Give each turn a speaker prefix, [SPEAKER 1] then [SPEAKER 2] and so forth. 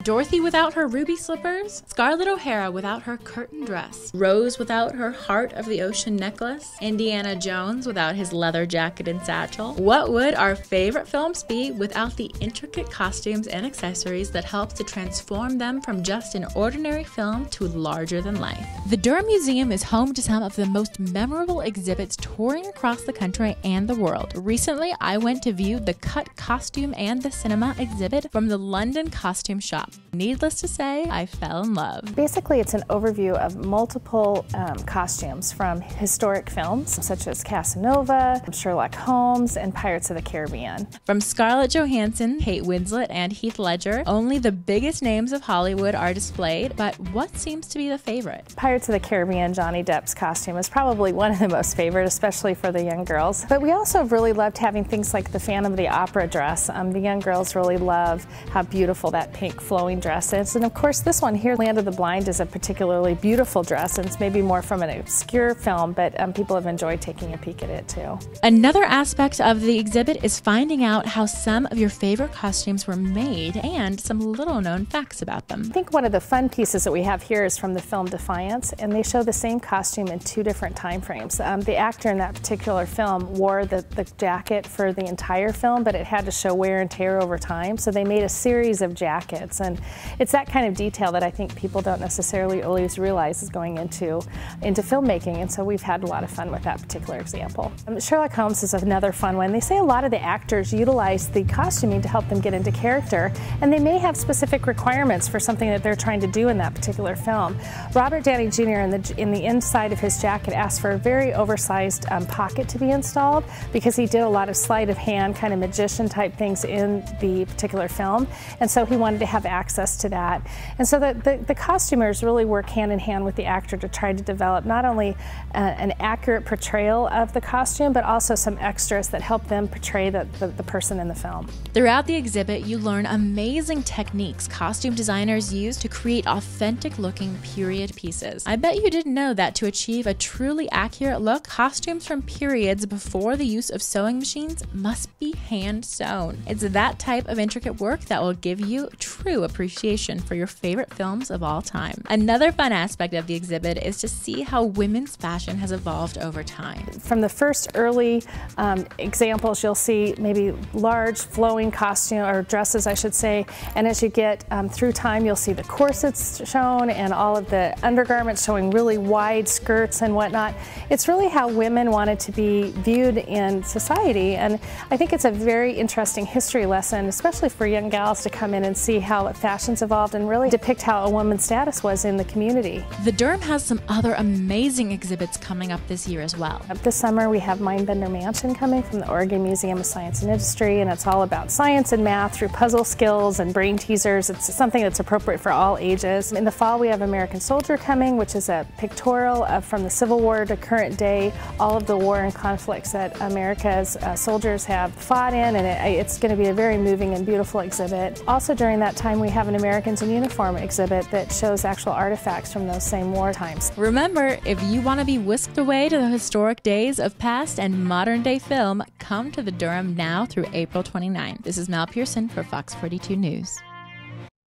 [SPEAKER 1] Dorothy without her ruby slippers, Scarlett O'Hara without her curtain dress, Rose without her heart of the ocean necklace, Indiana Jones without his leather jacket and satchel. What would our favorite films be without the intricate costumes and accessories that help to transform them from just an ordinary film to larger than life? The Durham Museum is home to some of the most memorable exhibits touring across the country and the world. Recently, I went to view the Cut Costume and the Cinema exhibit from the London Costume Shop. Needless to say, I fell in love.
[SPEAKER 2] Basically, it's an overview of multiple costumes from historic films such as Casanova, Sherlock Holmes, and Pirates of the Caribbean.
[SPEAKER 1] From Scarlett Johansson, Kate Winslet, and Heath Ledger, only the biggest names of Hollywood are displayed, but what seems to be the favorite?
[SPEAKER 2] Pirates of the Caribbean, Johnny Depp's costume is probably one of the most favorite, especially for the young girls. But we also have really loved having things like the Phantom of the Opera dress. The young girls really love how beautiful that pink flowing dress is. And of course, this one here, Land of the Blind, is a particularly beautiful dress, and it's maybe more from an obscure film, but people have enjoyed taking a peek at it too.
[SPEAKER 1] Another aspect of the exhibit is finding out how some of your favorite costumes were made and some little known facts about them.
[SPEAKER 2] I think one of the fun pieces that we have here is from the film Defiance, and they show the same costume in two different time frames. The actor in that particular film wore the jacket for the entire film, but it had to show wear and tear over time, so they made a series of jackets, and it's that kind of detail that I think people don't necessarily always realize is going into filmmaking, and so we've had a lot of fun with that particular example. Sherlock Holmes is another fun one. They say a lot of the actors utilize the costuming to help them get into character, and they may have specific requirements for something that they're trying to do in that particular film. Robert Downey Jr. in the inside of his jacket asked for a very oversized pocket to be installed because he did a lot of sleight of hand, kind of magician type things in the particular film, and so he wanted to have access to that. And so the costumers really work hand in hand with the actor to try to develop not only an accurate portrayal of the costume, but also some extras that help them portray the person in the film.
[SPEAKER 1] Throughout the exhibit, you learn amazing techniques costume designers use to create authentic-looking period pieces. I bet you didn't know that to achieve a truly accurate look, costumes from periods before the use of sewing machines must be hand-sewn. It's that type of intricate work that will give you true appreciation for your favorite films of all time. Another fun aspect of the exhibit is to see how women's fashion has evolved over time.
[SPEAKER 2] From the first early examples, you'll see maybe large flowing costume or dresses, I should say, and as you get through time, you'll see the corsets shown and all of the undergarments showing really wide skirts and whatnot. It's really how women wanted to be viewed in society, and I think it's a very interesting history lesson, especially for young gals to come in and see how fashion's evolved and really depict how a woman's status was in the community.
[SPEAKER 1] The Durham has some other amazing exhibits coming up this year as well.
[SPEAKER 2] This summer we have Mindbender Mansion coming from the Oregon Museum of Science and Industry, and it's all about science and math through puzzle skills and brain teasers. It's something that's appropriate for all ages. In the fall we have American Soldier coming, which is a pictorial from the Civil War to current day, all of the war and conflicts that America's soldiers have fought in, and it's going to be a very moving and beautiful exhibit. Also during that time we have an Americans in Uniform exhibit that shows actual artifacts from those same war times.
[SPEAKER 1] Remember, if you want to be whisked away to the historic days of past and modern day film, come to the Durham now through April 29. This is Mal Pearson for Fox 42 News.